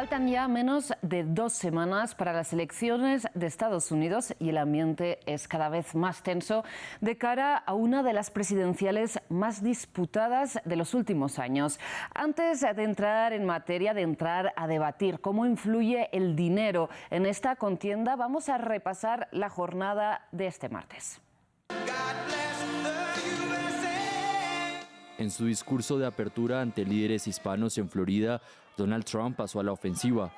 Faltan ya menos de 2 semanas para las elecciones de Estados Unidos y el ambiente es cada vez más tenso de cara a una de las presidenciales más disputadas de los últimos años. Antes de entrar en materia, de entrar a debatir cómo influye el dinero en esta contienda, vamos a repasar la jornada de este martes. En su discurso de apertura ante líderes hispanos en Florida, Donald Trump pasó a la ofensiva,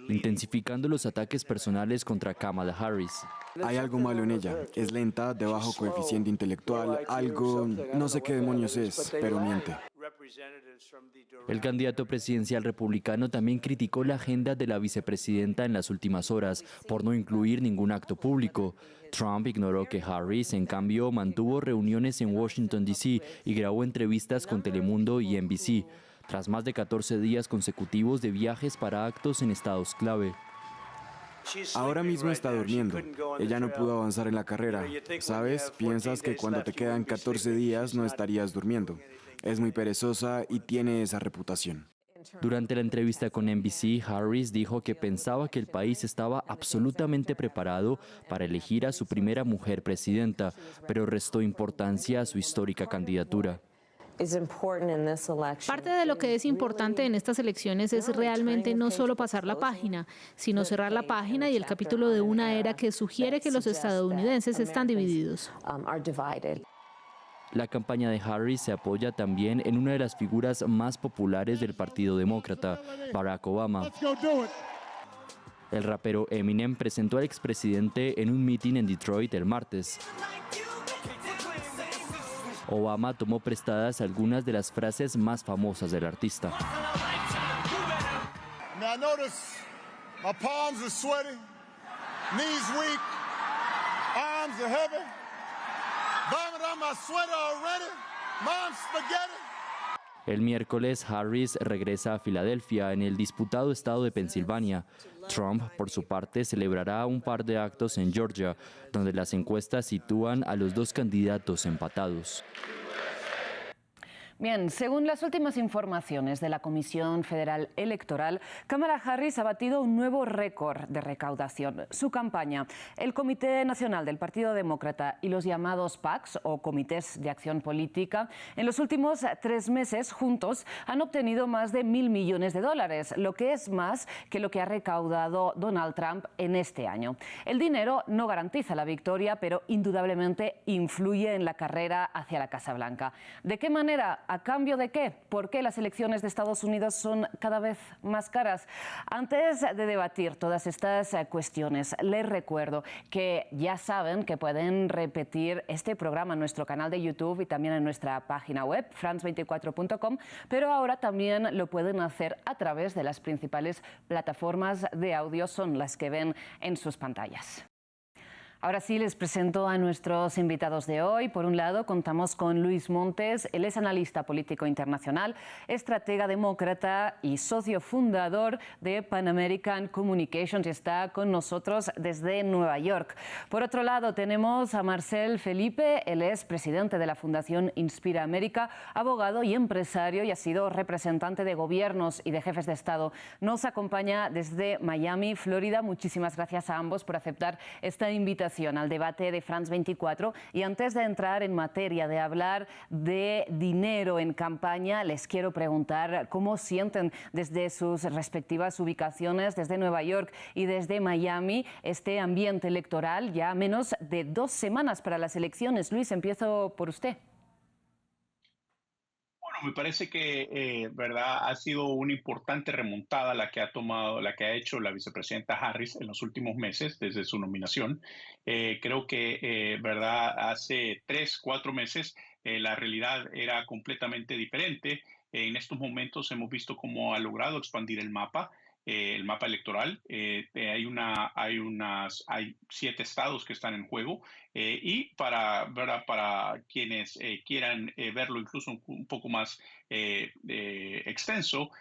intensificando los ataques personales contra Kamala Harris. Hay algo malo en ella. Es lenta, de bajo coeficiente intelectual, algo, no sé qué demonios es, pero miente. El candidato presidencial republicano también criticó la agenda de la vicepresidenta en las últimas horas por no incluir ningún acto público. Trump ignoró que Harris, en cambio, mantuvo reuniones en Washington, D.C. y grabó entrevistas con Telemundo y NBC, tras más de 14 días consecutivos de viajes para actos en estados clave. Ahora mismo está durmiendo. Ella no pudo avanzar en la carrera. ¿Sabes? Piensas que cuando te quedan 14 días no estarías durmiendo. Es muy perezosa y tiene esa reputación. Durante la entrevista con NBC, Harris dijo que pensaba que el país estaba absolutamente preparado para elegir a su primera mujer presidenta, pero restó importancia a su histórica candidatura. Parte de lo que es importante en estas elecciones es realmente no solo pasar la página, sino cerrar la página y el capítulo de una era que sugiere que los estadounidenses están divididos. La campaña de Harris se apoya también en una de las figuras más populares del Partido Demócrata, Barack Obama. El rapero Eminem presentó al expresidente en un mitin en Detroit el martes. Obama tomó prestadas algunas de las frases más famosas del artista. El miércoles, Harris regresa a Filadelfia, en el disputado estado de Pensilvania. Trump, por su parte, celebrará un par de actos en Georgia, donde las encuestas sitúan a los dos candidatos empatados. Bien, según las últimas informaciones de la Comisión Federal Electoral, Kamala Harris ha batido un nuevo récord de recaudación. Su campaña, el Comité Nacional del Partido Demócrata y los llamados PACs o Comités de Acción Política, en los últimos 3 meses juntos han obtenido más de $1.000 millones, lo que es más que lo que ha recaudado Donald Trump en este año. El dinero no garantiza la victoria, pero indudablemente influye en la carrera hacia la Casa Blanca. ¿De qué manera? ¿A cambio de qué? ¿Por qué las elecciones de Estados Unidos son cada vez más caras? Antes de debatir todas estas cuestiones, les recuerdo que ya saben que pueden repetir este programa en nuestro canal de YouTube y también en nuestra página web, france24.com, pero ahora también lo pueden hacer a través de las principales plataformas de audio, son las que ven en sus pantallas. Ahora sí, les presento a nuestros invitados de hoy. Por un lado, contamos con Luis Montes. Él es analista político internacional, estratega demócrata y socio fundador de Pan American Communications y está con nosotros desde Nueva York. Por otro lado, tenemos a Marcel Felipe. Él es presidente de la Fundación Inspira América, abogado y empresario y ha sido representante de gobiernos y de jefes de Estado. Nos acompaña desde Miami, Florida. Muchísimas gracias a ambos por aceptar esta invitación al debate de France 24. Y antes de entrar en materia de hablar de dinero en campaña, les quiero preguntar cómo sienten desde sus respectivas ubicaciones, desde Nueva York y desde Miami, este ambiente electoral, ya menos de 2 semanas para las elecciones. Luis, empiezo por usted. Me parece que verdad ha sido una importante remontada la que ha hecho la vicepresidenta Harris en los últimos meses desde su nominación. Creo que verdad hace 3-4 meses la realidad era completamente diferente. En estos momentos hemos visto cómo ha logrado expandir el mapa electoral. Hay 7 estados que están en juego y para quienes quieran verlo incluso un poco más extenso,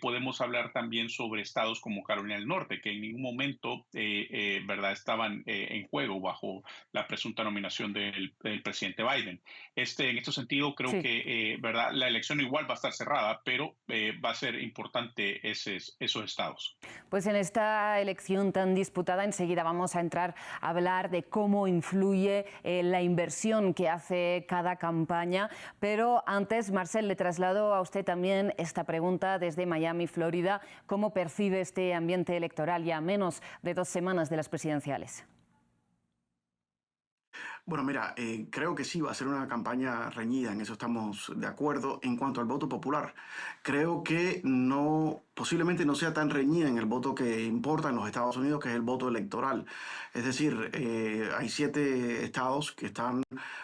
podemos hablar también sobre estados como Carolina del Norte, que en ningún momento ¿verdad? Estaban en juego bajo la presunta nominación del presidente Biden. En este sentido, creo Sí. que ¿verdad? La elección igual va a estar cerrada, pero va a ser importante esos estados. Pues en esta elección tan disputada enseguida vamos a entrar a hablar de cómo influye la inversión que hace cada campaña, pero antes, Marcel, le traslado a usted también esta pregunta desde Miami, Florida. ¿Cómo percibe este ambiente electoral ya a menos de 2 semanas de las presidenciales? Bueno, mira, creo que sí va a ser una campaña reñida, en eso estamos de acuerdo. En cuanto al voto popular, creo que no, posiblemente no sea tan reñida en el voto que importa en los Estados Unidos, que es el voto electoral. Es decir, hay 7 estados que están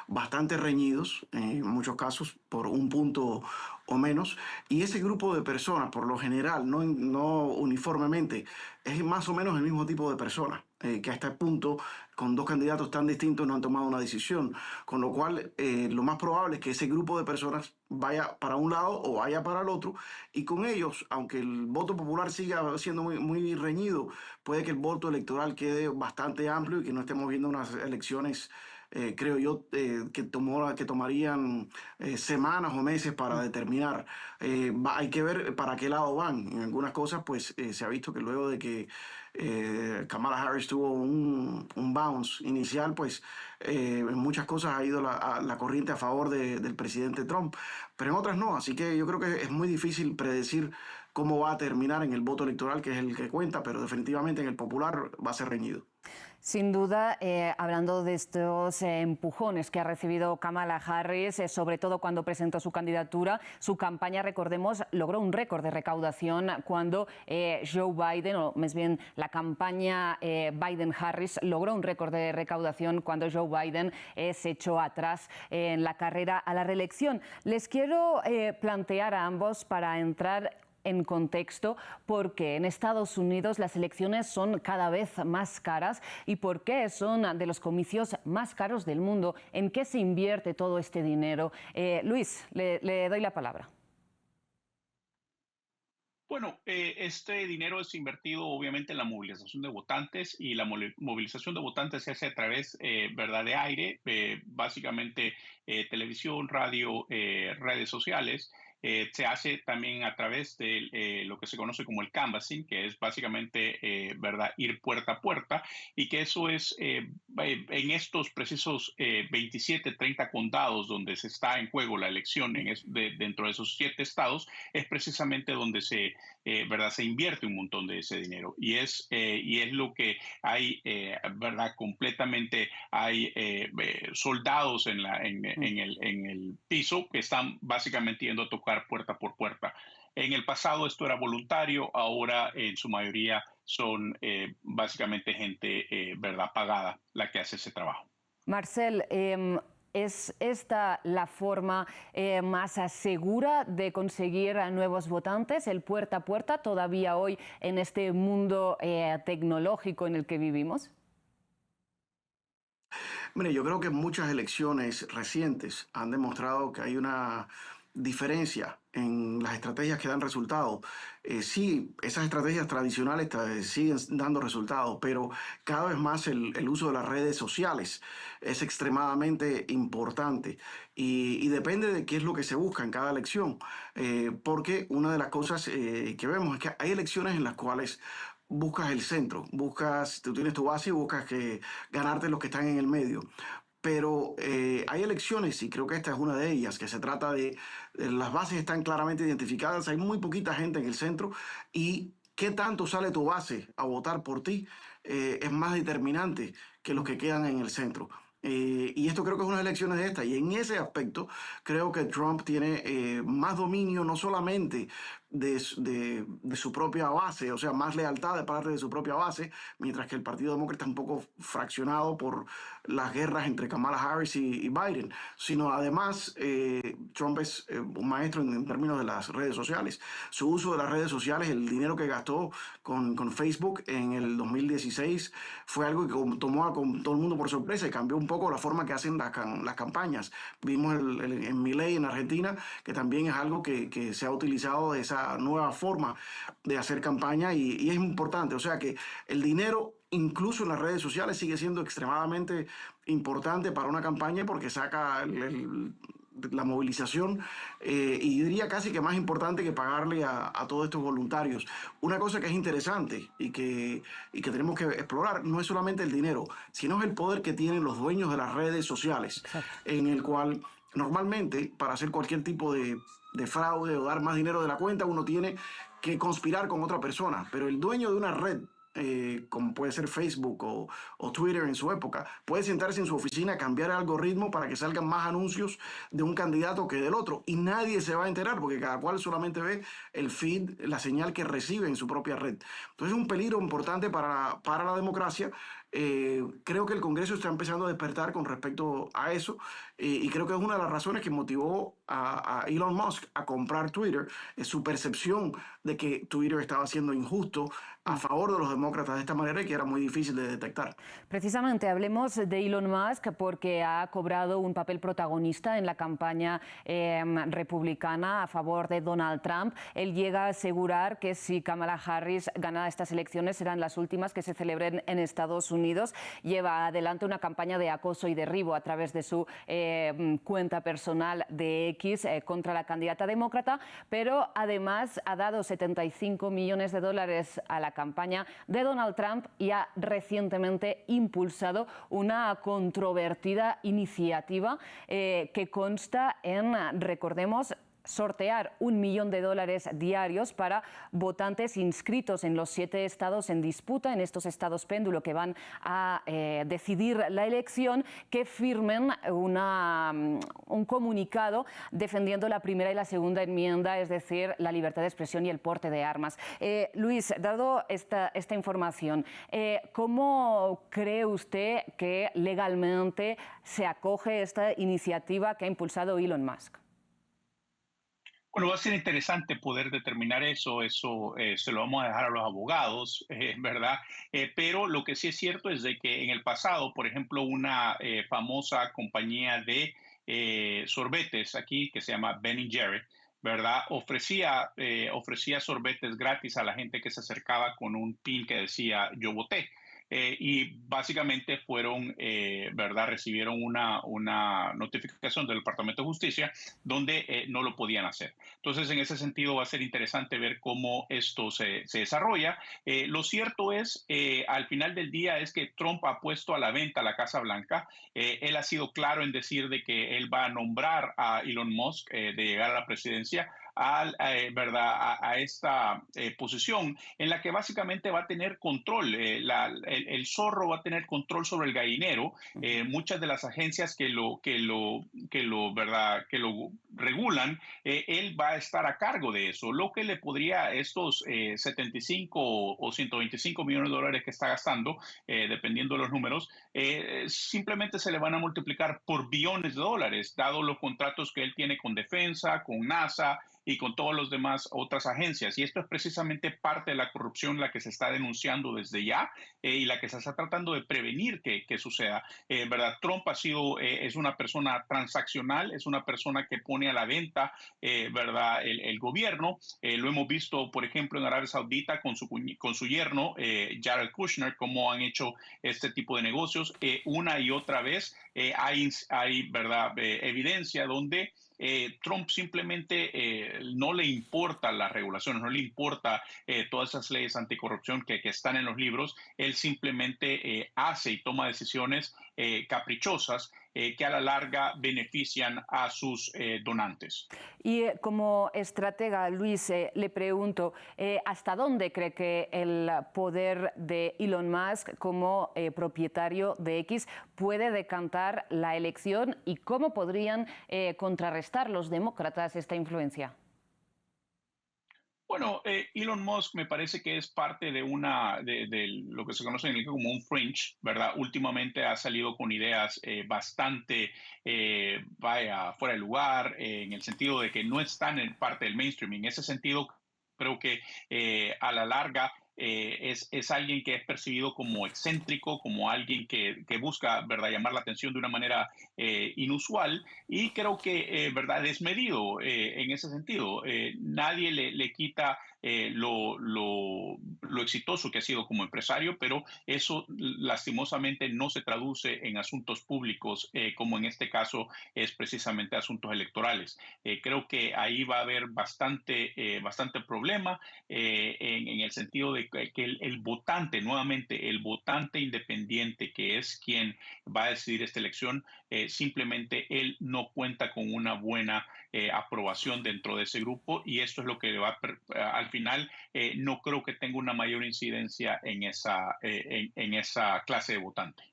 bastante reñidos, en muchos casos por un punto o menos, y ese grupo de personas, por lo general, no uniformemente, es más o menos el mismo tipo de personas, que a este punto, con 2 candidatos tan distintos, no han tomado una decisión, con lo cual lo más probable es que ese grupo de personas vaya para un lado o vaya para el otro, y con ellos, aunque el voto popular siga siendo muy reñido, puede que el voto electoral quede bastante amplio y que no estemos viendo unas elecciones creo yo, que tomarían semanas o meses para determinar. Hay que ver para qué lado van. En algunas cosas, pues se ha visto que luego de que Kamala Harris tuvo un bounce inicial, pues en muchas cosas ha ido la corriente a favor del presidente Trump, pero en otras no. Así que yo creo que es muy difícil predecir cómo va a terminar en el voto electoral, que es el que cuenta, pero definitivamente en el popular va a ser reñido. Sin duda, hablando de estos empujones que ha recibido Kamala Harris, sobre todo cuando presentó su candidatura, su campaña, recordemos, logró un récord de recaudación cuando Joe Biden, o más bien la campaña Biden-Harris, logró un récord de recaudación cuando Joe Biden se echó atrás en la carrera a la reelección. Les quiero plantear a ambos, para entrar en contexto, por qué en Estados Unidos las elecciones son cada vez más caras y por qué son de los comicios más caros del mundo. ¿En qué se invierte todo este dinero? Luis, le doy la palabra. Bueno, este dinero es invertido obviamente en la movilización de votantes, y la movilización de votantes se hace a través, ¿verdad? De aire, básicamente televisión, radio, redes sociales. Se hace también a través de lo que se conoce como el canvassing, que es básicamente, ¿verdad? Ir puerta a puerta, y que eso es en estos precisos 27, 30 condados donde se está en juego la elección dentro de esos 7 estados, es precisamente donde ¿verdad? Se invierte un montón de ese dinero, y es lo que hay, ¿verdad? Completamente hay soldados en el piso que están básicamente yendo a tocar puerta por puerta. En el pasado esto era voluntario, ahora en su mayoría son básicamente gente, ¿verdad? Pagada la que hace ese trabajo. Marcel, ¿es esta la forma más segura de conseguir a nuevos votantes, el puerta a puerta, todavía hoy en este mundo tecnológico en el que vivimos? Mire, yo creo que muchas elecciones recientes han demostrado que hay una diferencia en las estrategias que dan resultados. Sí, esas estrategias tradicionales siguen dando resultados, pero cada vez más el uso de las redes sociales es extremadamente importante, y depende de qué es lo que se busca en cada elección, porque una de las cosas que vemos es que hay elecciones en las cuales buscas el centro, tú tienes tu base y buscas ganarte los que están en el medio. Pero hay elecciones, y creo que esta es una de ellas, que se trata las bases están claramente identificadas, hay muy poquita gente en el centro, y qué tanto sale tu base a votar por ti es más determinante que los que quedan en el centro. Y esto creo que es unas elecciones de estas, y en ese aspecto creo que Trump tiene más dominio, no solamente de su propia base, o sea, más lealtad de parte de su propia base, mientras que el Partido Demócrata es un poco fraccionado por las guerras entre Kamala Harris y Biden, sino además Trump es un maestro en términos de las redes sociales. Su uso de las redes sociales, el dinero que gastó con Facebook en el 2016 fue algo que tomó a todo el mundo por sorpresa y cambió un poco la forma que hacen las campañas. Vimos en Milei en Argentina, que también es algo que se ha utilizado de esa nueva forma de hacer campaña y es importante. O sea que el dinero, incluso en las redes sociales, sigue siendo extremadamente importante para una campaña porque saca la movilización y yo diría casi que más importante que pagarle a todos estos voluntarios. Una cosa que es interesante y que tenemos que explorar no es solamente el dinero, sino es el poder que tienen los dueños de las redes sociales. Exacto. En el cual normalmente para hacer cualquier tipo de fraude o dar más dinero de la cuenta uno tiene que conspirar con otra persona, pero el dueño de una red como puede ser Facebook o Twitter en su época, puede sentarse en su oficina, cambiar el algoritmo para que salgan más anuncios de un candidato que del otro y nadie se va a enterar porque cada cual solamente ve el feed, la señal que recibe en su propia red. Entonces es un peligro importante para la democracia. Creo que el Congreso está empezando a despertar con respecto a eso y creo que es una de las razones que motivó a Elon Musk a comprar Twitter, su percepción de que Twitter estaba siendo injusto a favor de los demócratas de esta manera y que era muy difícil de detectar. Precisamente hablemos de Elon Musk porque ha cobrado un papel protagonista en la campaña republicana a favor de Donald Trump. Él llega a asegurar que si Kamala Harris gana estas elecciones serán las últimas que se celebren en Estados Unidos. Lleva adelante una campaña de acoso y derribo a través de su cuenta personal de X contra la candidata demócrata, pero además ha dado 75 millones de dólares a la campaña de Donald Trump y ha recientemente impulsado una controvertida iniciativa que consta en, recordemos, sortear $1 millón diarios para votantes inscritos en los 7 estados en disputa, en estos estados péndulo que van a decidir la elección, que firmen un comunicado defendiendo la primera y la segunda enmienda, es decir, la libertad de expresión y el porte de armas. Luis, dado esta información, ¿cómo cree usted que legalmente se acoge esta iniciativa que ha impulsado Elon Musk? Bueno, va a ser interesante poder determinar eso se lo vamos a dejar a los abogados, ¿verdad? Pero lo que sí es cierto es de que en el pasado, por ejemplo, una famosa compañía de sorbetes aquí, que se llama Ben & Jerry, ¿verdad? Ofrecía sorbetes gratis a la gente que se acercaba con un pin que decía "yo voté". Y básicamente ¿verdad? Recibieron una notificación del Departamento de Justicia donde no lo podían hacer. Entonces, en ese sentido, va a ser interesante ver cómo esto se desarrolla. Lo cierto es, al final del día, es que Trump ha puesto a la venta la Casa Blanca. Él ha sido claro en decir de que él va a nombrar a Elon Musk de llegar a la presidencia ¿verdad? a esta posición en la que básicamente va a tener control. El zorro va a tener control sobre el gallinero. Muchas de las agencias que lo regulan, él va a estar a cargo de eso, lo que le podría estos 75 o 125 millones de dólares que está gastando, dependiendo de los números, simplemente se le van a multiplicar por billones de dólares, dado los contratos que él tiene con Defensa, con NASA y con todas las demás otras agencias. Y esto es precisamente parte de la corrupción la que se está denunciando desde ya y la que se está tratando de prevenir que suceda. ¿Verdad? Trump es una persona transaccional, es una persona que pone a la venta ¿verdad? El gobierno. Lo hemos visto, por ejemplo, en Arabia Saudita con su yerno, Jared Kushner, cómo han hecho este tipo de negocios. Una y otra vez hay ¿verdad? Evidencia donde Trump simplemente no le importa las regulaciones, no le importa todas esas leyes anticorrupción que están en los libros. Él simplemente hace y toma decisiones caprichosas que a la larga benefician a sus donantes. Y como estratega, Luis, le pregunto, ¿hasta dónde cree que el poder de Elon Musk como propietario de X puede decantar la elección y cómo podrían contrarrestar los demócratas esta influencia? Bueno, Elon Musk me parece que es parte de lo que se conoce en inglés como un fringe, ¿verdad? Últimamente ha salido con ideas bastante, fuera de lugar, en el sentido de que no están en parte del mainstream. En ese sentido, creo que a la larga es alguien que es percibido como excéntrico, como alguien que busca, ¿verdad?, llamar la atención de una manera inusual y creo que, ¿verdad?, desmedido en ese sentido. Nadie le quita lo exitoso que ha sido como empresario, pero eso lastimosamente no se traduce en asuntos públicos, como en este caso es precisamente asuntos electorales. Creo que ahí va a haber bastante problema en el sentido de que el votante, nuevamente, el votante independiente, que es quien va a decidir esta elección, simplemente él no cuenta con una buena aprobación dentro de ese grupo y esto es lo que va al final no creo que tenga una mayor incidencia en esa clase de votante.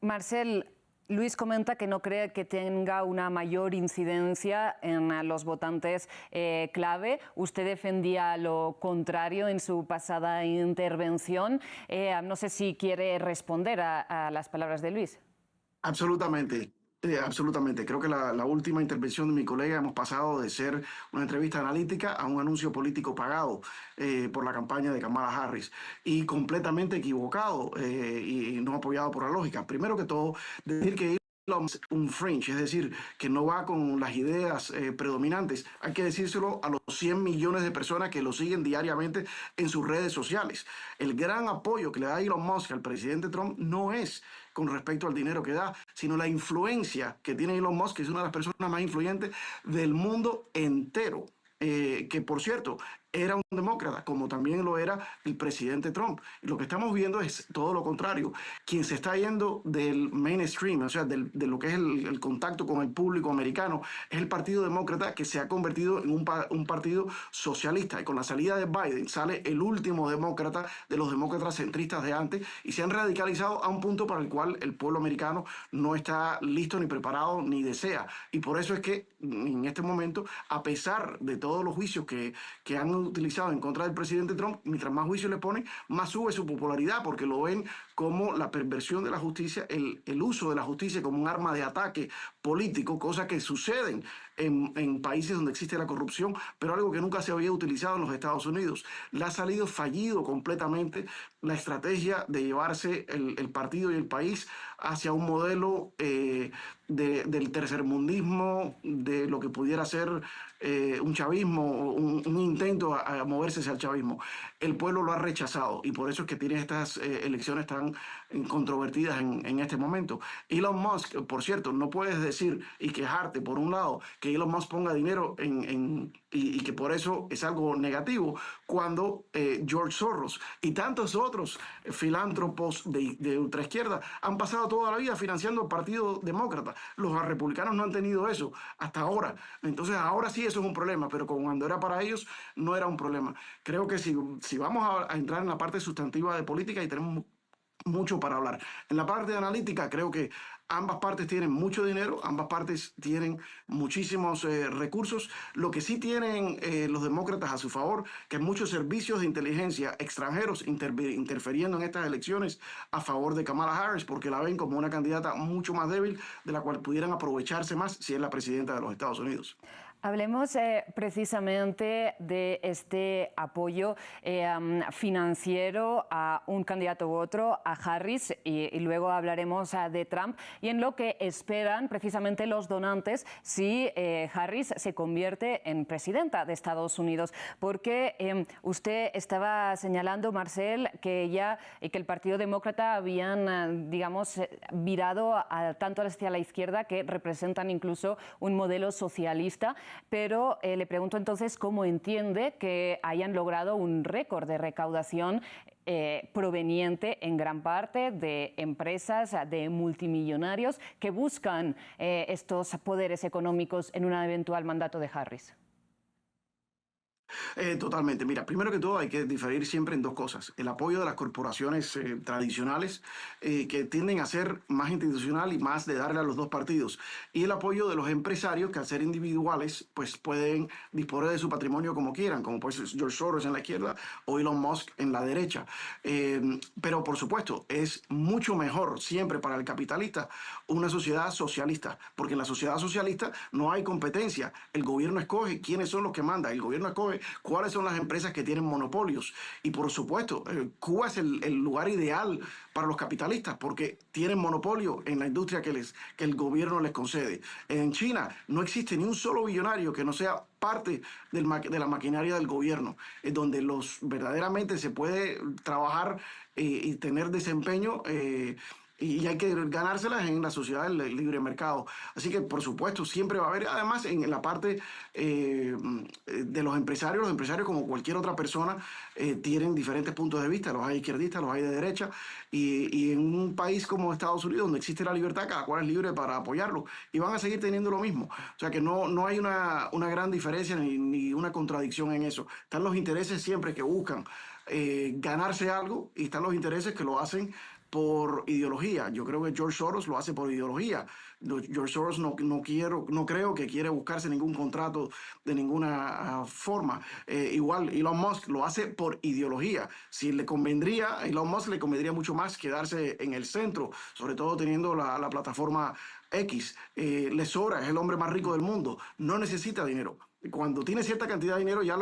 Marcel, Luis comenta que no cree que tenga una mayor incidencia en los votantes clave. Usted defendía lo contrario en su pasada intervención. No sé si quiere responder a las palabras de Luis. Absolutamente. Absolutamente. Creo que la última intervención de mi colega hemos pasado de ser una entrevista analítica a un anuncio político pagado por la campaña de Kamala Harris y completamente equivocado y no apoyado por la lógica. Primero que todo, decir que un fringe, es decir, que no va con las ideas predominantes. Hay que decírselo a los 100 millones de personas que lo siguen diariamente en sus redes sociales. El gran apoyo que le da Elon Musk al presidente Trump no es con respecto al dinero que da, sino la influencia que tiene Elon Musk, que es una de las personas más influyentes del mundo entero. Que por cierto, era un demócrata, como también lo era el presidente Trump. Y lo que estamos viendo es todo lo contrario. Quien se está yendo del mainstream, o sea, de lo que es el contacto con el público americano, es el Partido Demócrata, que se ha convertido en un partido socialista. Y con la salida de Biden sale el último demócrata de los demócratas centristas de antes y se han radicalizado a un punto para el cual el pueblo americano no está listo ni preparado ni desea. Y por eso es que en este momento, a pesar de todos los juicios que han utilizado en contra del presidente Trump, mientras más juicios le ponen, más sube su popularidad, porque lo ven como la perversión de la justicia, el uso de la justicia como un arma de ataque político, cosas que suceden en países donde existe la corrupción, pero algo que nunca se había utilizado en los Estados Unidos. Le ha salido fallido completamente la estrategia de llevarse el partido y el país hacia un modelo del tercermundismo, de lo que pudiera ser un chavismo, un intento a moverse hacia el chavismo. El pueblo lo ha rechazado y por eso es que tiene estas elecciones tan controvertidas en este momento. Elon Musk, por cierto, no puedes decir y quejarte, por un lado, que Elon Musk ponga dinero y que por eso es algo negativo, cuando George Soros y tantos otros filántropos de ultraizquierda han pasado toda la vida financiando el Partido Demócrata. Los republicanos no han tenido eso hasta ahora. Entonces ahora sí eso es un problema, pero cuando era para ellos no era un problema. Creo que si vamos a entrar en la parte sustantiva de política y tenemos mucho para hablar. En la parte analítica creo que ambas partes tienen mucho dinero, ambas partes tienen muchísimos recursos. Lo que sí tienen los demócratas a su favor, que muchos servicios de inteligencia extranjeros interfiriendo en estas elecciones a favor de Kamala Harris, porque la ven como una candidata mucho más débil, de la cual pudieran aprovecharse más si es la presidenta de los Estados Unidos. Hablemos precisamente de este apoyo financiero a un candidato u otro, a Harris, y luego hablaremos de Trump y en lo que esperan precisamente los donantes si Harris se convierte en presidenta de Estados Unidos. Porque usted estaba señalando, Marcel, que ella y que el Partido Demócrata habían, digamos, virado tanto hacia la izquierda que representan incluso un modelo socialista. Pero le pregunto entonces cómo entiende que hayan logrado un récord de recaudación proveniente en gran parte de empresas, de multimillonarios que buscan estos poderes económicos en un eventual mandato de Harris. Totalmente. Mira, primero que todo hay que diferir siempre en dos cosas. El apoyo de las corporaciones tradicionales que tienden a ser más institucional y más de darle a los dos partidos. Y el apoyo de los empresarios que al ser individuales pues pueden disponer de su patrimonio como quieran, como pues George Soros en la izquierda o Elon Musk en la derecha. Pero por supuesto es mucho mejor siempre para el capitalista una sociedad socialista, porque en la sociedad socialista no hay competencia. El gobierno escoge quiénes son los que mandan. El gobierno escoge cuáles son las empresas que tienen monopolios. Y por supuesto, Cuba es el lugar ideal para los capitalistas porque tienen monopolio en la industria que el gobierno les concede. En China no existe ni un solo billonario que no sea parte de la maquinaria del gobierno, donde verdaderamente se puede trabajar y tener desempeño y hay que ganárselas en la sociedad del libre mercado. Así que, por supuesto, siempre va a haber, además, en la parte de los empresarios como cualquier otra persona, tienen diferentes puntos de vista, los hay izquierdistas, los hay de derecha, y en un país como Estados Unidos, donde existe la libertad, cada cual es libre para apoyarlo, y van a seguir teniendo lo mismo. O sea que no hay una gran diferencia ni una contradicción en eso. Están los intereses siempre que buscan ganarse algo, y están los intereses que lo hacen por ideología. Yo creo que George Soros lo hace por ideología. George Soros no creo que quiere buscarse ningún contrato de ninguna forma. Igual Elon Musk lo hace por ideología. Si le convendría, a Elon Musk le convendría mucho más quedarse en el centro, sobre todo teniendo la plataforma X. Le sobra, es el hombre más rico del mundo, no necesita dinero. Cuando tienes cierta cantidad de dinero, ya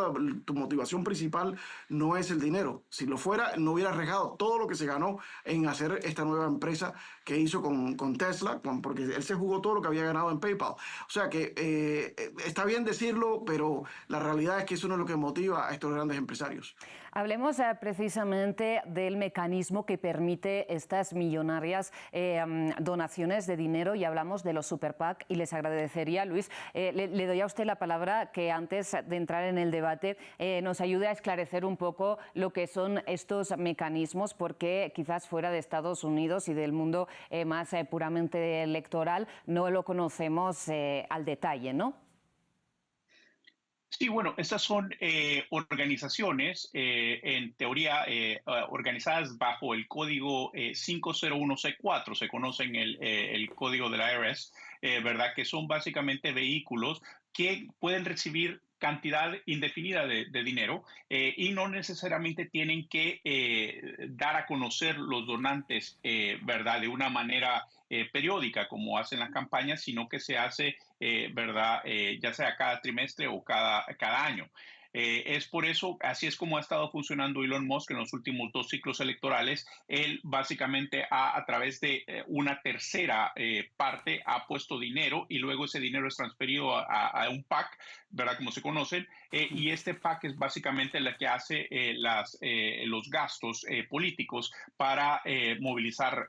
tu motivación principal no es el dinero. Si lo fuera, no hubiera arriesgado todo lo que se ganó en hacer esta nueva empresa que hizo con Tesla, porque él se jugó todo lo que había ganado en PayPal. O sea que está bien decirlo, pero la realidad es que eso no es lo que motiva a estos grandes empresarios. Hablemos precisamente del mecanismo que permite estas millonarias donaciones de dinero, y hablamos de los Super PAC, y les agradecería, Luis, le doy a usted la palabra, que antes de entrar en el debate nos ayude a esclarecer un poco lo que son estos mecanismos, porque quizás fuera de Estados Unidos y del mundo más puramente electoral no lo conocemos al detalle, ¿no? Sí, bueno, estas son organizaciones, en teoría, organizadas bajo el código 501C4, se conocen el código de la IRS, ¿verdad? Que son básicamente vehículos que pueden recibir cantidad indefinida de dinero y no necesariamente tienen que dar a conocer los donantes, ¿verdad? De una manera periódica como hacen las campañas, sino que se hace, ¿verdad? Ya sea cada trimestre o cada año. Es por eso, así es como ha estado funcionando Elon Musk en los últimos 2 ciclos electorales. Él básicamente a través de una tercera parte ha puesto dinero y luego ese dinero es transferido a un PAC, ¿verdad? Como se conocen, y este PAC es básicamente la que hace los gastos políticos para movilizar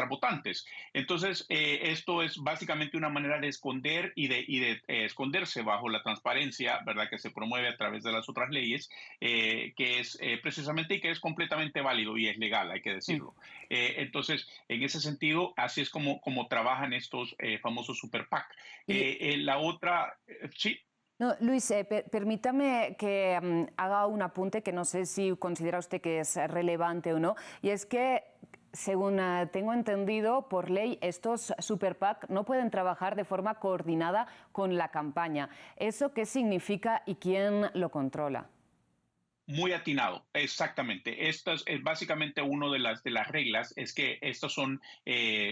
votantes. Entonces, esto es básicamente una manera de esconder y de esconderse bajo la transparencia, ¿verdad? Que se promueve a través de las otras leyes, que es precisamente y que es completamente válido y es legal, hay que decirlo. Entonces, en ese sentido, así es como trabajan estos famosos Super PAC. La otra, sí. No, Luis, permítame que haga un apunte que no sé si considera usted que es relevante o no, y es que, según tengo entendido, por ley, estos Super PAC no pueden trabajar de forma coordinada con la campaña. ¿Eso qué significa y quién lo controla? Muy atinado, exactamente. Esto es básicamente una de las reglas, es que estas son,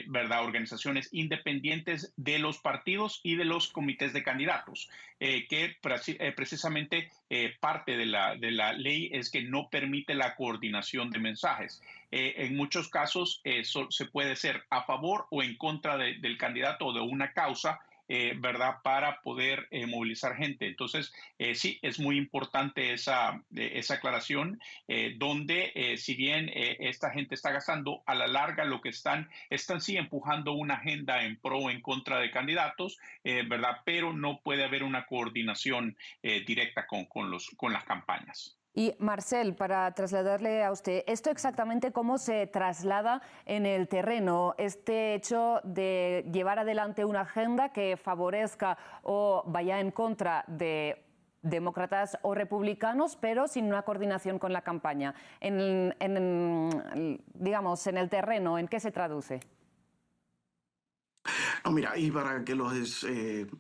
¿verdad?, organizaciones independientes de los partidos y de los comités de candidatos, que precisamente parte de la ley es que no permite la coordinación de mensajes. En muchos casos se puede ser a favor o en contra del candidato o de una causa, ¿verdad?, para poder movilizar gente. Entonces, sí, es muy importante esa aclaración, donde si bien esta gente está gastando, a la larga lo que están sí empujando una agenda en pro o en contra de candidatos, ¿verdad?, pero no puede haber una coordinación directa con las campañas. Y Marcel, para trasladarle a usted, ¿esto exactamente cómo se traslada en el terreno? Este hecho de llevar adelante una agenda que favorezca o vaya en contra de demócratas o republicanos, pero sin una coordinación con la campaña. Digamos, en el terreno, ¿en qué se traduce? No, mira, y para que los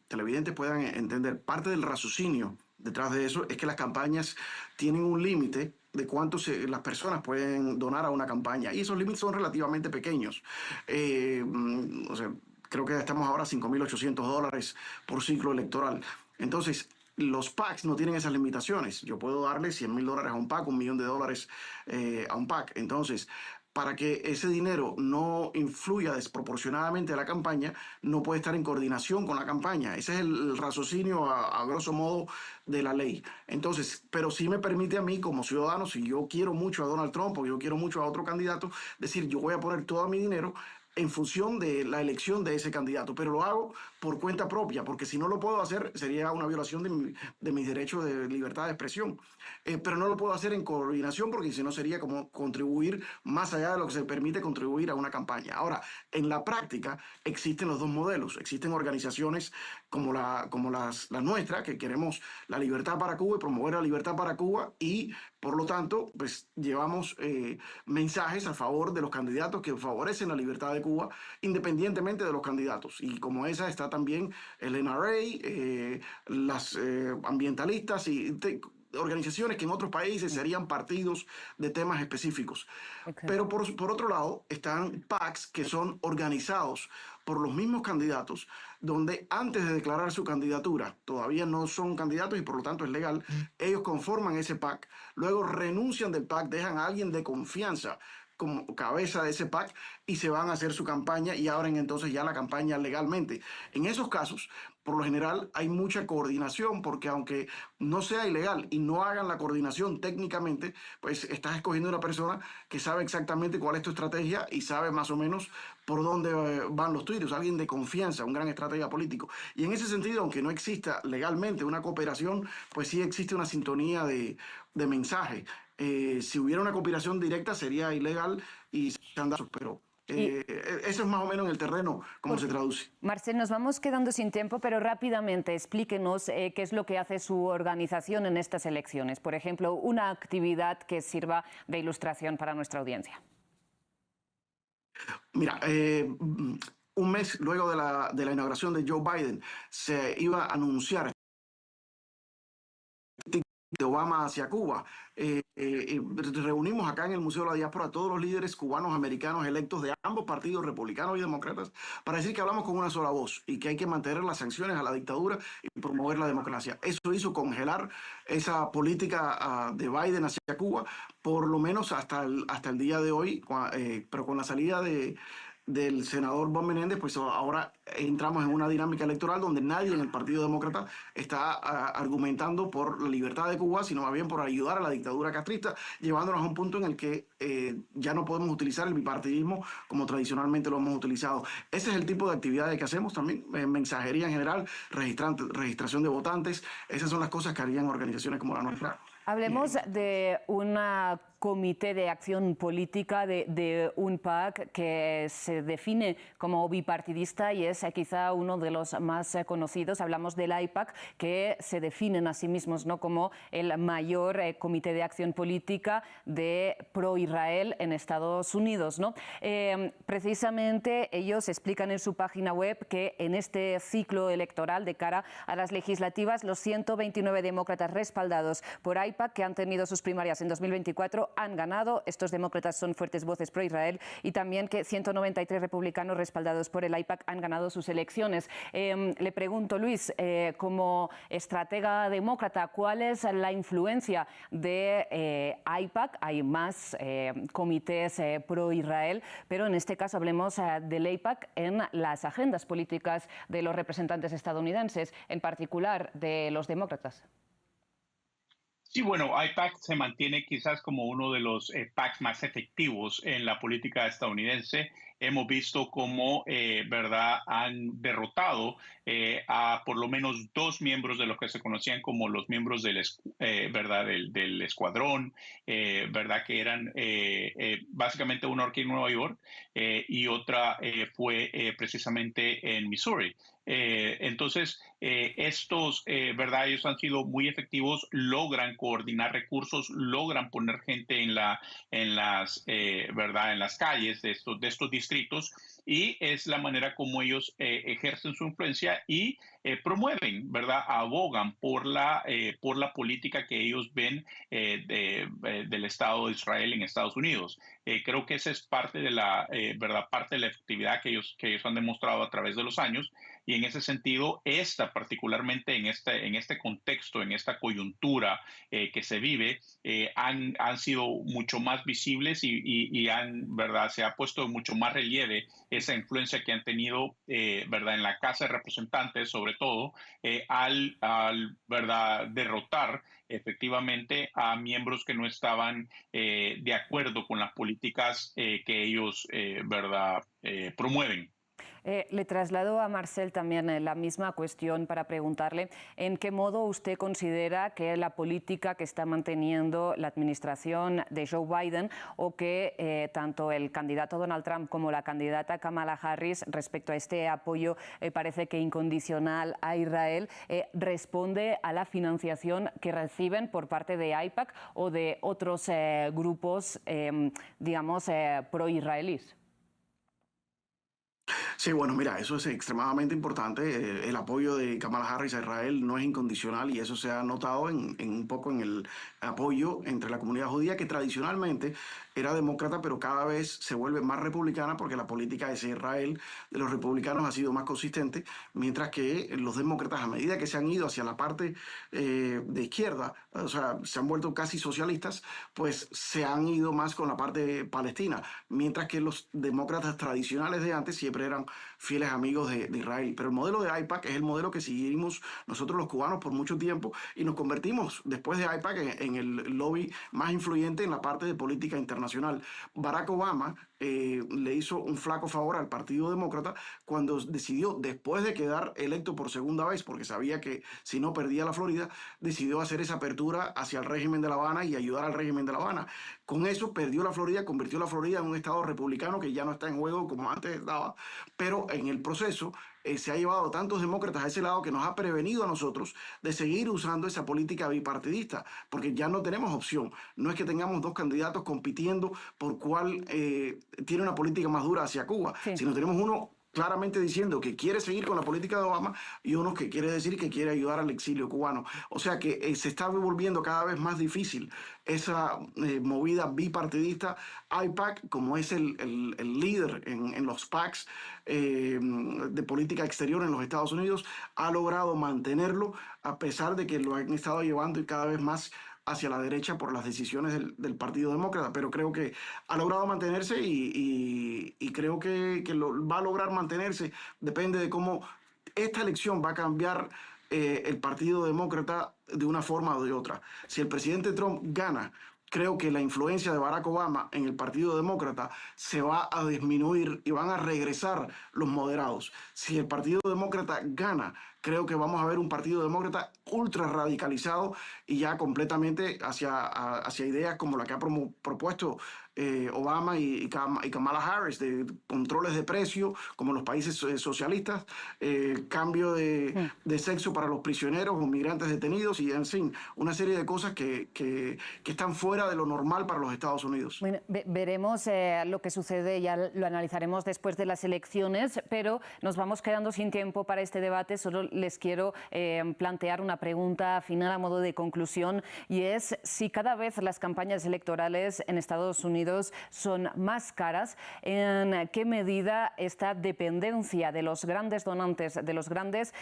televidentes puedan entender, parte del raciocinio detrás de eso es que las campañas tienen un límite de cuánto las personas pueden donar a una campaña, y esos límites son relativamente pequeños. O sea, creo que estamos ahora a $5.800 por ciclo electoral. Entonces, los PACs no tienen esas limitaciones. Yo puedo darle $100.000 a un PAC, $1 millón a un PAC. Entonces, para que ese dinero no influya desproporcionadamente a la campaña, no puede estar en coordinación con la campaña. Ese es el raciocinio a grosso modo de la ley. Entonces, pero sí me permite a mí como ciudadano, si yo quiero mucho a Donald Trump o yo quiero mucho a otro candidato, decir, yo voy a poner todo mi dinero en función de la elección de ese candidato, pero lo hago por cuenta propia, porque si no lo puedo hacer sería una violación de mis derechos de libertad de expresión. Pero no lo puedo hacer en coordinación porque si no sería como contribuir más allá de lo que se permite contribuir a una campaña. Ahora, en la práctica existen los dos modelos. Existen organizaciones como la nuestra, que queremos la libertad para Cuba y promover la libertad para Cuba, y por lo tanto, pues llevamos mensajes a favor de los candidatos que favorecen la libertad de Cuba, independientemente de los candidatos. Y como esa está también el NRA, las ambientalistas y organizaciones que en otros países serían partidos de temas específicos. Okay. Pero por otro lado están PACs que son organizados por los mismos candidatos, donde antes de declarar su candidatura, todavía no son candidatos y por lo tanto es legal, ellos conforman ese PAC, luego renuncian del PAC, dejan a alguien de confianza como cabeza de ese PAC y se van a hacer su campaña y abren entonces ya la campaña legalmente. En esos casos, por lo general, hay mucha coordinación porque aunque no sea ilegal y no hagan la coordinación técnicamente, pues estás escogiendo una persona que sabe exactamente cuál es tu estrategia y sabe más o menos por dónde van los tiros, alguien de confianza, un gran estratega político. Y en ese sentido, aunque no exista legalmente una cooperación, pues sí existe una sintonía de mensaje. Si hubiera una cooperación directa sería ilegal y pero eso es más o menos en el terreno cómo se traduce. Marcel, nos vamos quedando sin tiempo, pero rápidamente explíquenos qué es lo que hace su organización en estas elecciones. Por ejemplo, una actividad que sirva de ilustración para nuestra audiencia. Mira, un mes luego de la inauguración de Joe Biden se iba a anunciar de Obama hacia Cuba. Reunimos acá en el Museo de la Diáspora a todos los líderes cubanos americanos electos de ambos partidos, republicanos y demócratas, para decir que hablamos con una sola voz y que hay que mantener las sanciones a la dictadura y promover la democracia. Eso hizo congelar esa política de Biden hacia Cuba, por lo menos hasta el día de hoy, pero con la salida del senador Bob Menéndez, pues ahora entramos en una dinámica electoral donde nadie en el Partido Demócrata está argumentando por la libertad de Cuba, sino más bien por ayudar a la dictadura castrista, llevándonos a un punto en el que ya no podemos utilizar el bipartidismo como tradicionalmente lo hemos utilizado. Ese es el tipo de actividades que hacemos también, mensajería en general, registración de votantes. Esas son las cosas que harían organizaciones como la nuestra. Hablemos de un comité de acción política, de un PAC que se define como bipartidista y es quizá uno de los más conocidos. Hablamos del AIPAC, que se definen a sí mismos, ¿no?, como el mayor comité de acción política de pro-Israel en Estados Unidos, ¿no? Precisamente ellos explican en su página web que en este ciclo electoral de cara a las legislativas, los 129 demócratas respaldados por AIPAC, que han tenido sus primarias en 2024, han ganado. Estos demócratas son fuertes voces pro-Israel, y también que 193 republicanos respaldados por el AIPAC han ganado sus elecciones. Le pregunto, Luis, como estratega demócrata, ¿cuál es la influencia de AIPAC? Hay más comités pro-Israel, pero en este caso hablemos del AIPAC en las agendas políticas de los representantes estadounidenses, en particular de los demócratas. Sí, bueno, AIPAC se mantiene quizás como uno de los PACs más efectivos en la política estadounidense. Hemos visto cómo, ¿verdad?, han derrotado a por lo menos 2 miembros de lo que se conocían como los miembros ¿verdad?, del escuadrón, ¿verdad?, que eran básicamente una aquí en Nueva York y otra fue precisamente en Missouri. Entonces, estos, ¿verdad? Ellos han sido muy efectivos, logran coordinar recursos, logran poner gente ¿verdad? En las calles de estos distritos, y es la manera como ellos ejercen su influencia y promueven, ¿verdad? Abogan por la política que ellos ven del Estado de Israel en Estados Unidos. Creo que esa es parte de ¿verdad? Parte de la efectividad que ellos han demostrado a través de los años, y en ese sentido, particularmente en este contexto, en esta coyuntura que se vive, han sido mucho más visibles ¿verdad? Se ha puesto en mucho más relieve esa influencia que han tenido, ¿verdad? En la Casa de Representantes, sobre todo, ¿verdad? Derrotar efectivamente a miembros que no estaban de acuerdo con las políticas que ellos, ¿verdad? Promueven. Le traslado a Marcel también la misma cuestión para preguntarle en qué modo usted considera que la política que está manteniendo la administración de Joe Biden, o que tanto el candidato Donald Trump como la candidata Kamala Harris respecto a este apoyo parece que incondicional a Israel, responde a la financiación que reciben por parte de AIPAC o de otros grupos, digamos, pro-israelíes. Sí, bueno, mira, eso es extremadamente importante. El apoyo de Kamala Harris a Israel no es incondicional y eso se ha notado un poco en el apoyo entre la comunidad judía, que tradicionalmente era demócrata, pero cada vez se vuelve más republicana porque la política de Israel de los republicanos ha sido más consistente, mientras que los demócratas, a medida que se han ido hacia la parte de izquierda, o sea, se han vuelto casi socialistas, pues se han ido más con la parte palestina, mientras que los demócratas tradicionales de antes siempre eran fieles amigos de Israel. Pero el modelo de AIPAC es el modelo que seguimos nosotros los cubanos por mucho tiempo y nos convertimos después de AIPAC en el lobby más influyente en la parte de política internacional. Barack Obama le hizo un flaco favor al Partido Demócrata cuando decidió, después de quedar electo por segunda vez, porque sabía que si no perdía la Florida, decidió hacer esa apertura hacia el régimen de La Habana y ayudar al régimen de La Habana. Con eso perdió la Florida, convirtió la Florida en un estado republicano que ya no está en juego como antes estaba, pero en el proceso se ha llevado a tantos demócratas a ese lado que nos ha prevenido a nosotros de seguir usando esa política bipartidista, porque ya no tenemos opción. No es que tengamos dos candidatos compitiendo por cuál tiene una política más dura hacia Cuba, sí, sino tenemos uno claramente diciendo que quiere seguir con la política de Obama y uno que quiere decir que quiere ayudar al exilio cubano. O sea que se está volviendo cada vez más difícil esa movida bipartidista. AIPAC, como es el líder en los PACs de política exterior en los Estados Unidos, ha logrado mantenerlo a pesar de que lo han estado llevando y cada vez más hacia la derecha por las decisiones del Partido Demócrata, pero creo que ha logrado mantenerse y creo que va a lograr mantenerse. Depende de cómo esta elección va a cambiar el Partido Demócrata de una forma o de otra. Si el presidente Trump gana, creo que la influencia de Barack Obama en el Partido Demócrata se va a disminuir y van a regresar los moderados. Si el Partido Demócrata gana, creo que vamos a ver un Partido Demócrata ultra radicalizado y ya completamente hacia ideas como la que ha propuesto Obama y Kamala Harris, de controles de precio, como en los países socialistas, cambio de sexo para los prisioneros o migrantes detenidos y, en fin, una serie de cosas que están fuera de lo normal para los Estados Unidos. Bueno, veremos lo que sucede, ya lo analizaremos después de las elecciones, pero nos vamos quedando sin tiempo para este debate. Solo les quiero plantear una pregunta final a modo de conclusión, y es si cada vez las campañas electorales en Estados Unidos son más caras, ¿en qué medida esta dependencia de los grandes donantes, de los grandes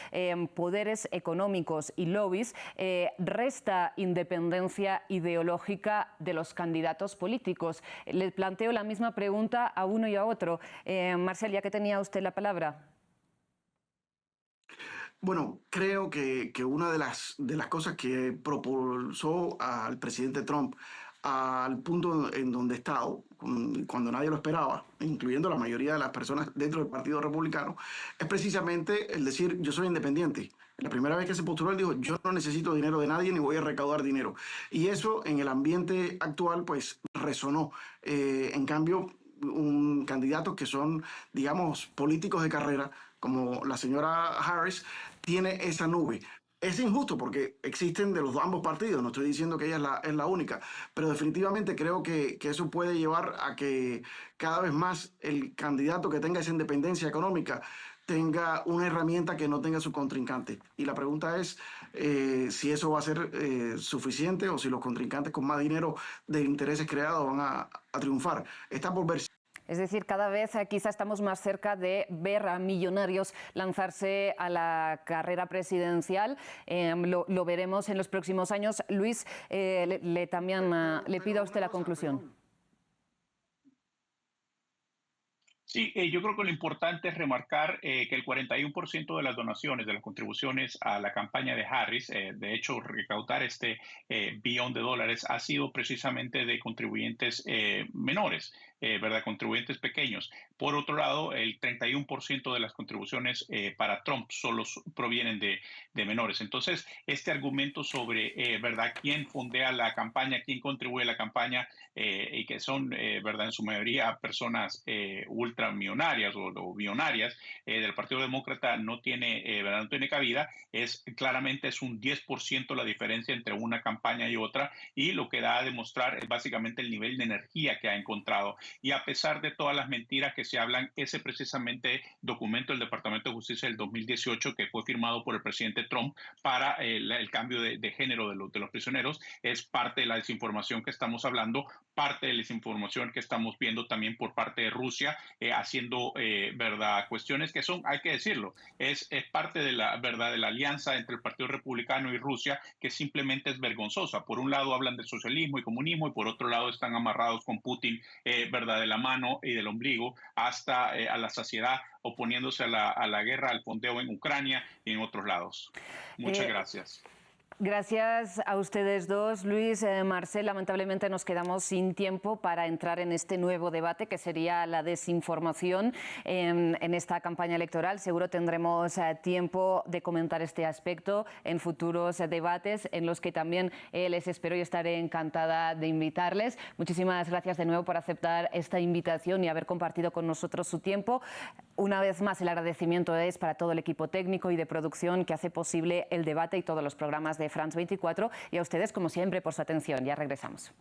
poderes económicos y lobbies, resta independencia ideológica de los candidatos políticos? Le planteo la misma pregunta a uno y a otro. Marcel, ya que tenía usted la palabra. Bueno, creo que una de las cosas que propulsó al presidente Trump al punto en donde ha estado, cuando nadie lo esperaba, incluyendo la mayoría de las personas dentro del Partido Republicano, es precisamente el decir: yo soy independiente. La primera vez que se postuló, él dijo: yo no necesito dinero de nadie ni voy a recaudar dinero. Y eso en el ambiente actual pues resonó. En cambio, candidatos que son, digamos, políticos de carrera, como la señora Harris, tiene esa nube. Es injusto porque existen de los ambos partidos, no estoy diciendo que ella es la única, pero definitivamente creo que eso puede llevar a que cada vez más el candidato que tenga esa independencia económica tenga una herramienta que no tenga su contrincante. Y la pregunta es si eso va a ser suficiente o si los contrincantes con más dinero de intereses creados van a triunfar. Está por ver. Es decir, cada vez quizá estamos más cerca de ver a millonarios lanzarse a la carrera presidencial. Lo veremos en los próximos años. Luis, también le pido a usted la conclusión. Sí, yo creo que lo importante es remarcar que el 41% de las donaciones, de las contribuciones a la campaña de Harris, de hecho, recaudar este billón de dólares ha sido precisamente de contribuyentes menores, ¿verdad? Contribuyentes pequeños. Por otro lado, el 31% de las contribuciones para Trump solo provienen de menores. Entonces, este argumento sobre, ¿verdad?, quién fondea la campaña, quién contribuye a la campaña y que son, ¿verdad?, en su mayoría personas ultramillonarias o billonarias del Partido Demócrata no tiene, ¿verdad?, no tiene cabida. Claramente es un 10% la diferencia entre una campaña y otra, y lo que da a demostrar es básicamente el nivel de energía que ha encontrado. Y a pesar de todas las mentiras que se hablan, ese precisamente documento del Departamento de Justicia del 2018 que fue firmado por el presidente Trump para el cambio de género de los prisioneros es parte de la desinformación que estamos hablando, parte de la desinformación que estamos viendo también por parte de Rusia, haciendo verdad, cuestiones que son, hay que decirlo, es parte de la verdad de la alianza entre el Partido Republicano y Rusia, que simplemente es vergonzosa. Por un lado hablan del socialismo y comunismo y por otro lado están amarrados con Putin, verdad, de la mano y del ombligo hasta a la saciedad, oponiéndose a la guerra, al fondeo en Ucrania y en otros lados. Muchas gracias. Gracias a ustedes dos. Luis, Marcel, lamentablemente nos quedamos sin tiempo para entrar en este nuevo debate que sería la desinformación en esta campaña electoral. Seguro tendremos tiempo de comentar este aspecto en futuros debates en los que también les espero y estaré encantada de invitarles. Muchísimas gracias de nuevo por aceptar esta invitación y haber compartido con nosotros su tiempo. Una vez más, el agradecimiento es para todo el equipo técnico y de producción que hace posible el debate y todos los programas de France 24 y a ustedes, como siempre, por su atención. Ya regresamos.